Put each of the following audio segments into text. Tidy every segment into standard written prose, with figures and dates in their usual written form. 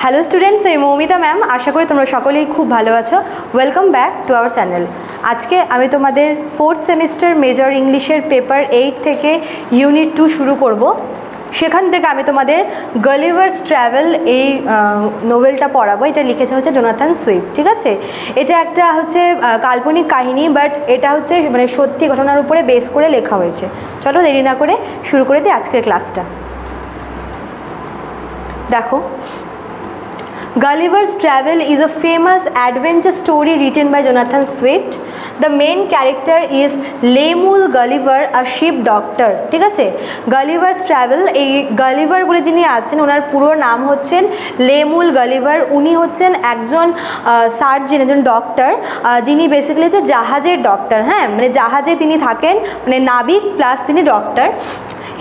Hello students, আমি Moumita ma'am. আশা করি তোমরা সকলেই খুব ভালো আছো। Welcome back to our channel. আজকে আমি তোমাদের 4th সেমিস্টার মেজর ইংলিশের পেপার 8 থেকে ইউনিট 2 শুরু করব। সেখান থেকে আমি তোমাদের গালিভারস ট্র্যাভেল এই নোভেলটা পড়াবো। এটা লিখেছে হচ্ছে জোনাথন সুইফট, ঠিক আছে। এটা একটা হচ্ছে কাল্পনিক কাহিনী, বাট এটা হচ্ছে মানে সত্যি ঘটনার উপরে বেস করে লেখা হয়েছে। চলো দেরি না করে শুরু করে দিই আজকের ক্লাসটা। দেখো, Gulliver's Travel is a famous adventure story written by Jonathan Swift. The main character is Lemuel Gulliver, a ship doctor. ঠিক আছে, Gulliver's Travel, এই গালিভার বলে যিনি আছেন ওনার পুরো নাম হচ্ছেন লেমুল গালিভার। উনি হচ্ছেন একজন সার্জন, একজন ডক্টর, যিনি বেসিক্যালি হচ্ছে জাহাজের ডক্টর। হ্যাঁ, মানে জাহাজে তিনি থাকেন, মানে নাবিক প্লাস তিনি doctor.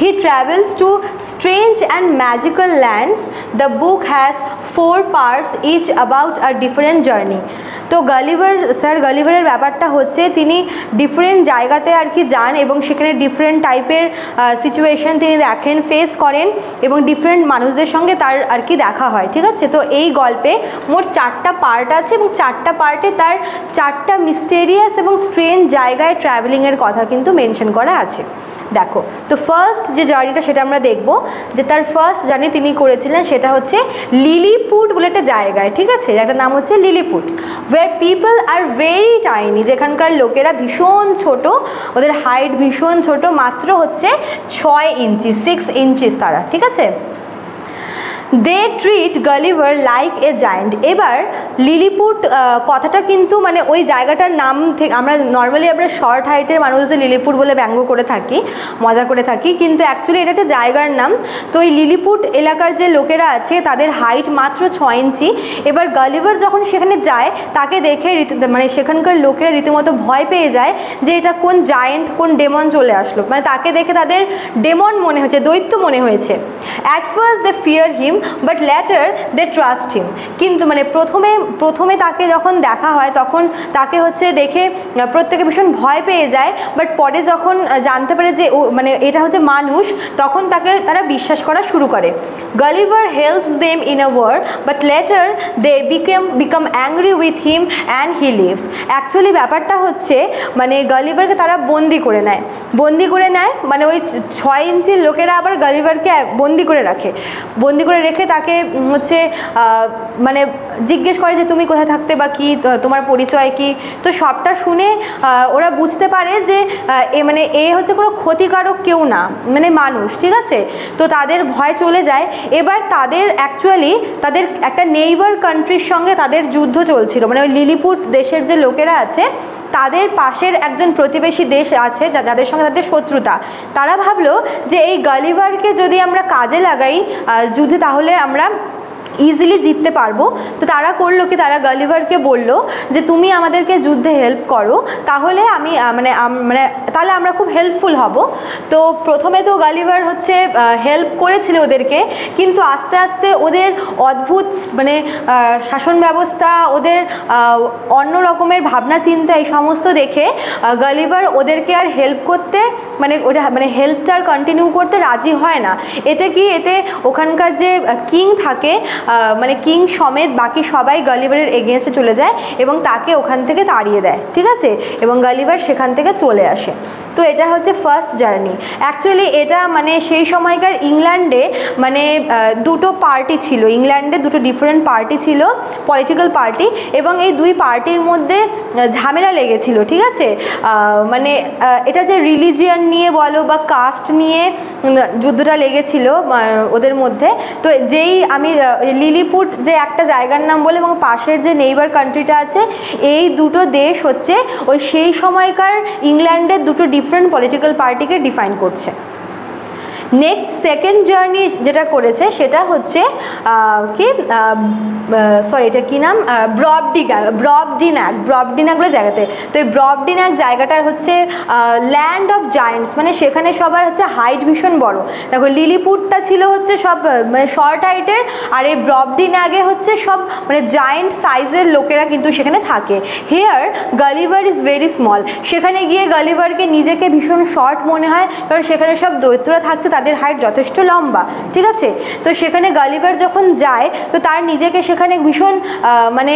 He travels to strange and magical lands. The book has 4 parts, each about a different journey. তো গালিভারের ব্যাপারটা হচ্ছে তিনি ডিফারেন্ট জায়গাতে আর কি যান এবং সেখানে ডিফারেন্ট টাইপের সিচুয়েশন তিনি দেখেন, ফেস করেন এবং ডিফারেন্ট মানুষদের সঙ্গে তার আর কি দেখা হয়। ঠিক আছে, তো এই গল্পে মোট 4টা পার্ট আছে এবং 4টা পার্টে তার 4টা মিস্টেরিয়াস এবং স্ট্রেঞ্জ জায়গায় ট্রাভেলিংয়ের কথা কিন্তু মেনশন করা আছে। দেখো, তো ফার্স্ট যে জার্নিটা সেটা আমরা দেখব, যে তার ফার্স্ট জার্নি তিনি করেছিলেন সেটা হচ্ছে লিলিপুট বলে একটা জায়গায়। ঠিক আছে, একটা নাম হচ্ছে Lilliput, where people are very tiny, যেখানকার লোকেরা ভীষণ ছোট, ওদের হাইট ভীষণ ছোট, মাত্র হচ্ছে 6 ইঞ্চি, 6 ইঞ্চিস তারা। ঠিক আছে, they treat Gulliver like a giant. এবার লিলিপুট কথাটা কিন্তু মানে ওই জায়গাটার নাম থেকে আমরা নর্মালি আমরা শর্ট হাইটের মানুষদের লিলিপুট বলে ব্যঙ্গ করে থাকি, মজা করে থাকি, কিন্তু অ্যাকচুয়ালি এটা একটা জায়গার নাম। তো এই লিলিপুট এলাকার যে লোকেরা আছে তাদের হাইট মাত্র 6 ইঞ্চি। এবার গালিভার যখন সেখানে যায় তাকে দেখে মানে সেখানকার লোকেরা রীতিমতো ভয় পেয়ে যায় যে এটা কোন জায়েন্ট, কোন ডেমন চলে আসলো। মানে তাকে দেখে তাদের ডেমন মনে হয়েছে, দৈত্য মনে হয়েছে। At first they fear him but later they trust him. কিন্তু মানে প্রথমে তাকে যখন দেখা হয় তখন তাকে হচ্ছে দেখে প্রত্যেকে ভীষণ ভয় পেয়ে যায়, বাট পরে যখন জানতে পারে যে ও মানে এটা হচ্ছে মানুষ, তখন তারা বিশ্বাস করা শুরু করে। Gulliver helps them in a war but later they become angry with him and he leaves. Actually ব্যাপারটা হচ্ছে মানে গালিভারকে তারা বন্দি করে নেয়, মানে ওই 6 ইঞ্চির লোকেরা আবার গালিভারকে বন্দি করে রেখে তাকে হচ্ছে মানে জিজ্ঞেস করে যে তুমি কোথায় থাকতে বা কি তোমার পরিচয় কি। তো সবটা শুনে ওরা বুঝতে পারে যে মানে এ হচ্ছে কোনো ক্ষতিকারক কেউ না, মানে মানুষ। ঠিক আছে, তো তাদের ভয় চলে যায়। এবার তাদের অ্যাকচুয়ালি তাদের একটা নেইবার কান্ট্রির সঙ্গে তাদের যুদ্ধ চলছিল, মানে ওই লিলিপুট দেশের যে লোকেরা আছে তাদের পাশের একজন প্রতিবেশী দেশ আছে যাদের সঙ্গে তাদের শত্রুতা। তারা ভাবলো যে এই গালিভারকে যদি আমরা কাজে লাগাই যুদ্ধে তাহলে আমরা ইজিলি জিততে পারবো। তো তারা করলো কি, তারা গালিভারকে বলল যে তুমি আমাদেরকে যুদ্ধে হেল্প করো, তাহলে আমি তাহলে আমরা খুব হেল্পফুল হব। তো প্রথমে তো গালিভার হচ্ছে হেল্প করেছিল ওদেরকে, কিন্তু আস্তে আস্তে ওদের অদ্ভুত মানে শাসন ব্যবস্থা, ওদের অন্য রকমের ভাবনা চিন্তা, এই সমস্ত দেখে গালিভার ওদেরকে আর হেল্প করতে মানে হেল্পটা আর কন্টিনিউ করতে রাজি হয় না। এতে ওখানকার যে কিং থাকে, মানে কিং সমেত বাকি সবাই গালিভারের এগেনস্টে চলে যায় এবং তাকে ওখান থেকে তাড়িয়ে দেয়। ঠিক আছে, এবং গালিভার সেখান থেকে চলে আসে। তো এটা হচ্ছে ফার্স্ট জার্নি। অ্যাকচুয়ালি এটা মানে সেই সময়কার ইংল্যান্ডে মানে দুটো পার্টি ছিল, ইংল্যান্ডে দুটো ডিফারেন্ট পার্টি ছিল, পলিটিক্যাল পার্টি, এবং এই দুই পার্টির মধ্যে ঝামেলা লেগেছিল। ঠিক আছে, মানে এটা যে রিলিজিয়ান নিয়ে বলো বা কাস্ট নিয়ে যুদ্ধটা লেগেছিল ওদের মধ্যে। তো যেই আমি লিলিপুট যে একটা জায়গার নাম বলে এবং পাশের যে নেইবার কান্ট্রিটা আছে, এই দুটো দেশ হচ্ছে ওই সেই সময়কার ইংল্যান্ডের দুটো ডিফারেন্ট পলিটিক্যাল পার্টিকে ডিফাইন করছে। নেক্সট সেকেন্ড জার্নি যেটা করেছে সেটা হচ্ছে কি এটা কি নাম, ব্রবডিনাক বলে জায়গাতে। তো এই ব্রবডিনাক জায়গাটার হচ্ছে ল্যান্ড অফ জায়েন্টস, মানে সেখানে সবার হচ্ছে হাইট ভীষণ বড়। দেখো, লিলিপুটটা ছিল হচ্ছে সব মানে শর্ট হাইটের, আর এই ব্রবডিনাকে হচ্ছে সব মানে জায়েন্ট সাইজের লোকেরা কিন্তু সেখানে থাকে। Here Gulliver is very small. সেখানে গিয়ে গালিভারকে নিজেকে ভীষণ শর্ট মনে হয়, কারণ সেখানে সব দৈত্যরা থাকছে, তাদের তাদের হাইট যথেষ্ট লম্বা, ঠিক আছে। তো সেখানে গালিভার যখন যায় তো তার নিজেকে সেখানে ভীষণ মানে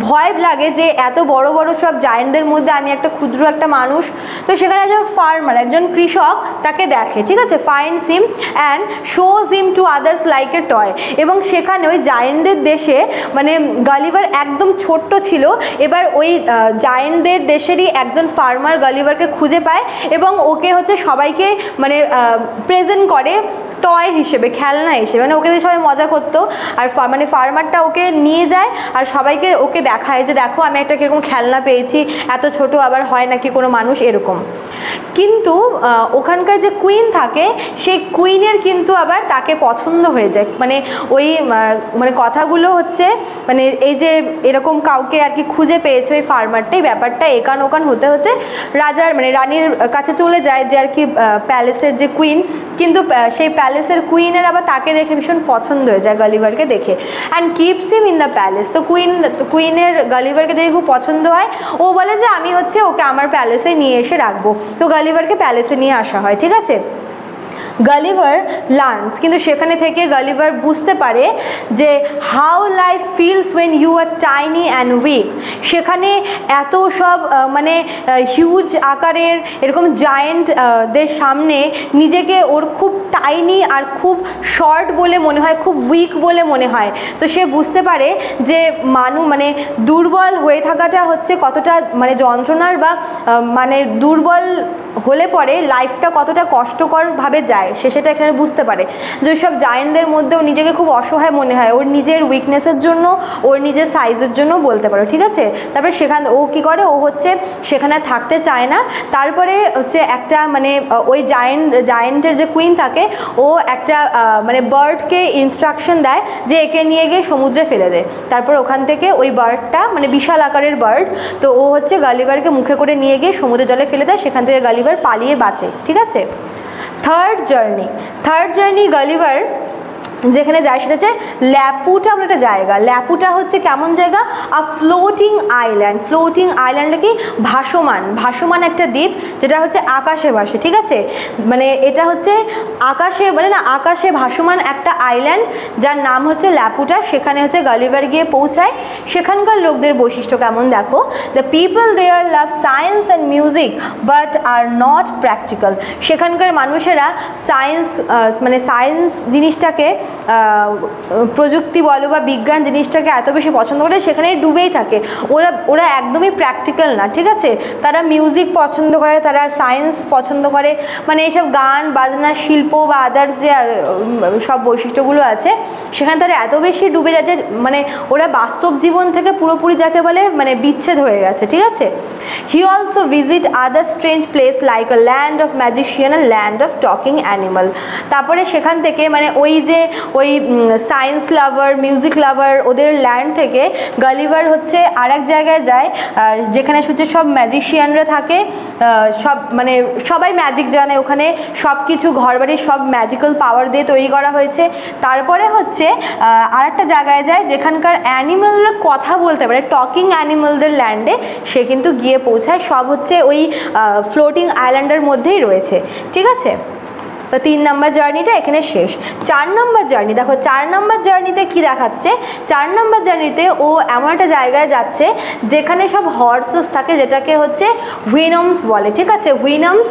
ভয় লাগে যে এত বড় বড় সব জায়ান্টদের মধ্যে আমি একটা ক্ষুদ্র একটা মানুষ। তো সেখানে একজন ফার্মার, একজন কৃষক তাকে দেখে, ঠিক আছে, finds him and shows him to others like a toy. এবং সেখানে ওই জায়ান্টদের দেশে মানে গালিভার একদম ছোট্ট ছিল, এবার ওই জায়ান্টদের দেশেরই একজন ফার্মার গালিভারকে খুঁজে পায় এবং ওকে হচ্ছে সবাইকে মানে প্রেজেন্ট করে টয় হিসেবে, খেলনা হিসেবে, মানে ওকে দিয়ে সবাই মজা করতো। আর মানে ফার্মারটা ওকে নিয়ে যায় আর সবাইকে ওকে দেখায় যে দেখো আমি একটা কীরকম খেলনা পেয়েছি, এত ছোট আবার হয় নাকি কোনো মানুষ, এরকম। কিন্তু ওখানকার যে কুইন থাকে সেই কুইনের কিন্তু আবার তাকে পছন্দ হয়ে যায়, মানে ওই মানে কথাগুলো হচ্ছে মানে এই যে এরকম কাউকে আর কি খুঁজে পেয়েছে ওই ফার্মারটাই, ব্যাপারটা একান ওকান হতে হতে রাজার মানে রানীর কাছে চলে যায় যে আর কি প্যালেসের যে কুইন, কিন্তু সেই প্যালেসের কুইনের আবার তাকে দেখে ভীষণ পছন্দ হয়ে যায় গালিভারকে দেখে, and keeps him in the palace. তো কুইনের গালিভারকে দেখে খুব পছন্দ হয়, ও বলে যে আমি হচ্ছে ওকে আমার প্যালেসে নিয়ে এসে রাখবো। তো গালিভারকে প্যালেসে নিয়ে আসা হয়, ঠিক আছে। গালিভার লার্নস, কিন্তু সেখানে থেকে গালিভার বুঝতে পারে যে how life feels when you are tiny and weak. সেখানে এত সব মানে হিউজ আকারের এরকম জায়েন্টদের সামনে নিজেকে ওর খুব টাইনি আর খুব শর্ট বলে মনে হয়, খুব উইক বলে মনে হয়। তো সে বুঝতে পারে যে মানে দুর্বল হয়ে থাকাটা হচ্ছে কতটা মানে যন্ত্রণার, বা মানে দুর্বল হলে পরে লাইফটা কতটা কষ্টকরভাবে যায় সে সেটা এখানে বুঝতে পারে। যে সব জায়েন্টদের মধ্যেও নিজেকে খুব অসহায় মনে হয় ওর নিজের উইকনেসের জন্য, ওর নিজের সাইজের জন্য বলতে পারো, ঠিক আছে। তারপরে সেখানে ও কী করে, ও হচ্ছে সেখানে থাকতে চায় না। তারপরে হচ্ছে একটা মানে ওই জায়েন্টের যে কুইন থাকে ও একটা মানে বার্ডকে ইনস্ট্রাকশন দেয় যে একে নিয়ে গিয়ে সমুদ্রে ফেলে দেয়। তারপর ওখান থেকে ওই বার্ডটা মানে বিশাল আকারের বার্ড, তো ও হচ্ছে গালিভারকে মুখে করে নিয়ে গিয়ে সমুদ্রের জলে ফেলে দেয়, সেখান থেকে গালিভার পালিয়ে বাঁচে, ঠিক আছে। থার্ড জার্নি গালিভার যেখানে যায় সেটা হচ্ছে ল্যাপুটা বলে একটা জায়গা। ল্যাপুটা হচ্ছে কেমন জায়গা, আ ফ্লোটিং আইল্যান্ড কি ভাসমান একটা দ্বীপ যেটা হচ্ছে আকাশে ভাসে, ঠিক আছে। মানে এটা হচ্ছে আকাশে মানে না আকাশে ভাসমান একটা আইল্যান্ড যার নাম হচ্ছে ল্যাপুটা। সেখানে হচ্ছে গালিভার গিয়ে পৌঁছায়। সেখানকার লোকদের বৈশিষ্ট্য কেমন দেখো, the people there love science and music but are not practical. সেখানকার মানুষেরা মানে সায়েন্স জিনিসটাকে প্রযুক্তি বলো বা বিজ্ঞান জিনিসটাকে এত বেশি পছন্দ করে সেখানে ডুবেই থাকে। ওরা একদমই প্র্যাকটিক্যাল না, ঠিক আছে। তারা মিউজিক পছন্দ করে, তারা সায়েন্স পছন্দ করে, মানে এইসব গান বাজনা শিল্প বা আদার্স যে সব বৈশিষ্ট্যগুলো আছে সেখানে তারা এত বেশি ডুবে যাচ্ছে, মানে ওরা বাস্তব জীবন থেকে পুরোপুরি যাকে বলে মানে বিচ্ছেদ হয়ে গেছে, ঠিক আছে। He also visit other strange place like a land of magician and land of talking animal. তারপরে সেখান থেকে মানে ওই সায়েন্স লাভার মিউজিক লাভার ওদের ল্যান্ড থেকে গালিভার হচ্ছে আর এক জায়গায় যায় যেখানে হচ্ছে সব ম্যাজিশিয়ানরা থাকে, সব মানে সবাই ম্যাজিক জানে, ওখানে সব কিছু ঘরবাড়ির সব ম্যাজিক্যাল পাওয়ার দিয়ে তৈরি করা হয়েছে। তারপরে হচ্ছে আর একটা জায়গায় যায় যেখানকার অ্যানিমালরা কথা বলতে পারে, টকিং অ্যানিমালদের ল্যান্ডে সে কিন্তু গিয়ে পৌঁছায়। সব হচ্ছে ওই ফ্লোটিং আইল্যান্ডের মধ্যেই রয়েছে, ঠিক আছে। তো 3 নম্বর জার্নিটা এখানে শেষ। 4 নম্বর জার্নি দেখো, 4 নম্বর জার্নিতে কি দেখাচ্ছে, 4 নম্বর জার্নিতে ও এমন একটা জায়গায় যাচ্ছে যেখানে সব হর্সেস থাকে যেটাকে হচ্ছে হুইনমস বলে, ঠিক আছে, হুইনমস।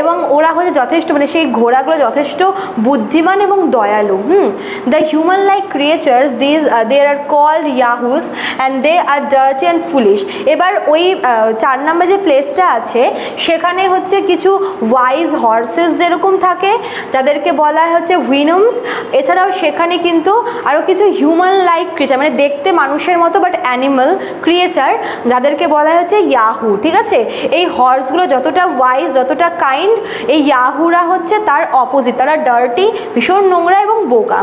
এবং ওরা হচ্ছে যথেষ্ট মানে সেই ঘোড়াগুলো যথেষ্ট বুদ্ধিমান এবং দয়ালু। The human like creatures they are called Yahoos and they are dirty and foolish. এবার ওই 4 নম্বর যে প্লেসটা আছে সেখানে হচ্ছে কিছু ওয়াইজ হর্সেস যেরকম থাকে যাদেরকে বলা হয় হচ্ছে হুইনমস। এছাড়াও সেখানে কিন্তু আরও কিছু হিউম্যান লাইক ক্রিয়েচার মানে দেখতে মানুষের মতো বাট অ্যানিমাল ক্রিয়েচার যাদেরকে বলা হয় হচ্ছে ইয়াহু, ঠিক আছে। এই হর্সগুলো যতটা ওয়াইজ যতটা কাইন্ড, এই ইয়াহুরা হচ্ছে তার অপোজিট, তারা ডার্টি, ভীষণ নোংরা এবং বোকা।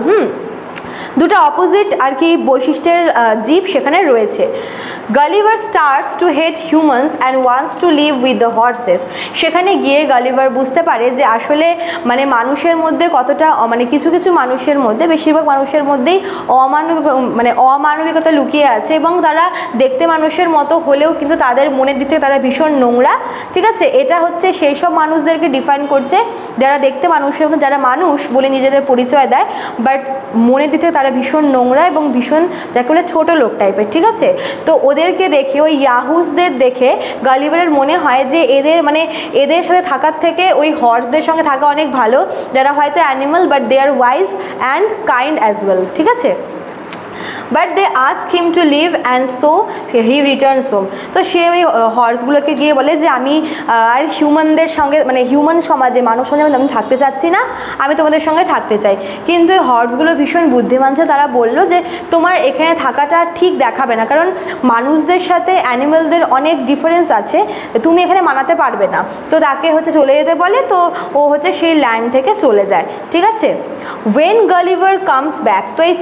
দুটো অপোজিট আর কি বৈশিষ্ট্যের জীব সেখানে রয়েছে। Gulliver starts two hate humans and wants to live with the horse's. সেখানে গিয়ে গালিভার বুঝতে পারে যে আসলে মানে মানুষের মধ্যে কতটা মানে কিছু কিছু মানুষের মধ্যে, বেশিরভাগ মানুষের মধ্যেই অমানবিকতা লুকিয়ে আছে এবং তারা দেখতে মানুষের মতো হলেও কিন্তু তাদের মনের দিক থেকে তারা ভীষণ নোংরা। ঠিক আছে, এটা হচ্ছে সেই সব মানুষদেরকে ডিফাইন করছে যারা দেখতে মানুষের মতো, যারা মানুষ বলে নিজেদের পরিচয় দেয় বাট মনের দিক থেকে তারা ভীষণ নোংরা এবং ভীষণ যাকে বলে ছোটো লোক টাইপের। ঠিক আছে, তো ওদেরকে দেখে, ওই ইয়াহুসদের দেখে গালিভারের মনে হয় যে এদের সাথে থাকার থেকে ওই হর্সদের সঙ্গে থাকা অনেক ভালো, যারা হয়তো animal but they are wise and kind as well. ঠিক আছে, but they ask him to leave and so he returns home. তো সে ওই হর্সগুলোকে গিয়ে বলে যে আমি আর হিউম্যানদের সঙ্গে মানে হিউম্যান সমাজে, মানব সমাজে আমি থাকতে চাচ্ছি না, আমি তোমাদের সঙ্গে থাকতে চাই। কিন্তু ওই হর্সগুলো ভীষণ বুদ্ধিমান ছিল, তারা বললো যে তোমার এখানে থাকাটা ঠিক দেখাবে না, কারণ মানুষদের সাথে অ্যানিমেলদের অনেক ডিফারেন্স আছে, তুমি এখানে মানাতে পারবে না। তো তাকে হচ্ছে চলে যেতে বলে, তো ও হচ্ছে সেই ল্যান্ড থেকে চলে যায়। ঠিক আছে, ওয়েন গালিভার কামস ব্যাক, তো এই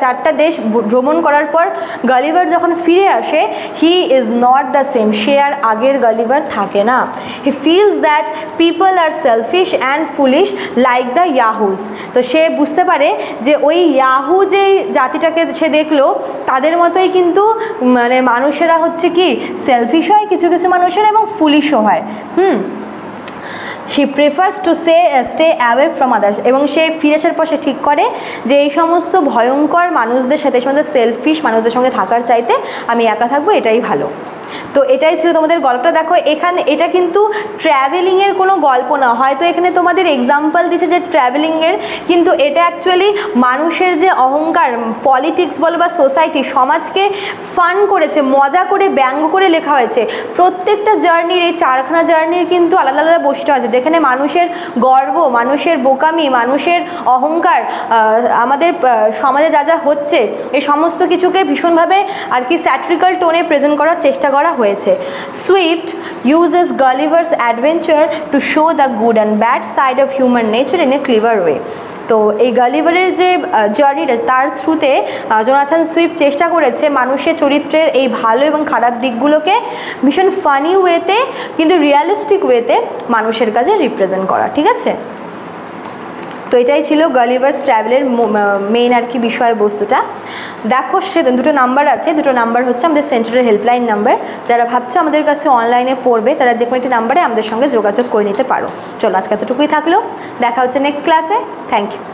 চারটা দেশ ভ্রমণ করার পর গালিভার যখন ফিরে আসে, he is not the same, সে আর আগের গালিভার থাকে না। He feels that people are selfish and foolish like the Yahoos. তো সে বুঝতে পারে যে ওই ইয়াহু যে জাতিটাকে সে দেখলো তাদের মতোই কিন্তু মানে মানুষেরা হচ্ছে কি সেলফিশ হয় কিছু কিছু মানুষের এবং ফুলিশও হয়। She prefers to stay away from others, এবং সে ফিরে আসার পর সে ঠিক করে যে এই সমস্ত ভয়ঙ্কর মানুষদের সাথে, সমস্ত সেলফিশ মানুষদের সঙ্গে থাকার চাইতে আমি একা থাকবো, এটাই ভালো। তো এটাই ছিল তোমাদের গল্পটা। দেখো এখানে এটা কিন্তু ট্র্যাভেলিংয়ের কোনো গল্প না, হয়তো এখানে তোমাদের এক্সাম্পল দিচ্ছে যে ট্র্যাভেলিংয়ের, কিন্তু এটা অ্যাকচুয়ালি মানুষের যে অহংকার, পলিটিক্স বলো বা সোসাইটি, সমাজকে ফান করেছে, মজা করে ব্যঙ্গ করে লেখা হয়েছে। প্রত্যেকটা জার্নির, এই 4খানা জার্নির কিন্তু আলাদা আলাদা বৈশিষ্ট্য আছে, যেখানে মানুষের গর্ব, মানুষের বোকামি, মানুষের অহংকার, আমাদের সমাজে যা যা হচ্ছে এই সমস্ত কিছুকে ভীষণভাবে আর কি স্যাটরিক্যাল টোনে প্রেজেন্ট করার চেষ্টা করা হয়েছে। Swift uses Gulliver's adventure to show the good and bad side of human nature in a clever way. তো এই গালিভারের যে জার্নিটা, তার থ্রুতে জোনাথন সুইফট চেষ্টা করেছে মানুষের চরিত্রের এই ভালো এবং খারাপ দিকগুলোকে ভীষণ ফানি ওয়েতে কিন্তু রিয়ালিস্টিক ওয়েতে মানুষের কাছে রিপ্রেজেন্ট করা। ঠিক আছে, তো এটাই ছিল গালিভার্স ট্র্যাভেলের মেইন আর কি বিষয়বস্তুটা। দেখো সে দুটো নাম্বার আছে, দুটো নাম্বার হচ্ছে আমাদের সেন্টারের হেল্পলাইন নাম্বার। যারা ভাবছো আমাদের কাছে অনলাইনে পড়বে তারা যে কোনো একটি নাম্বারে আমাদের সঙ্গে যোগাযোগ করে নিতে পারো। চলো আজকে এতটুকুই থাকলো, দেখা হচ্ছে নেক্সট ক্লাসে। Thank you.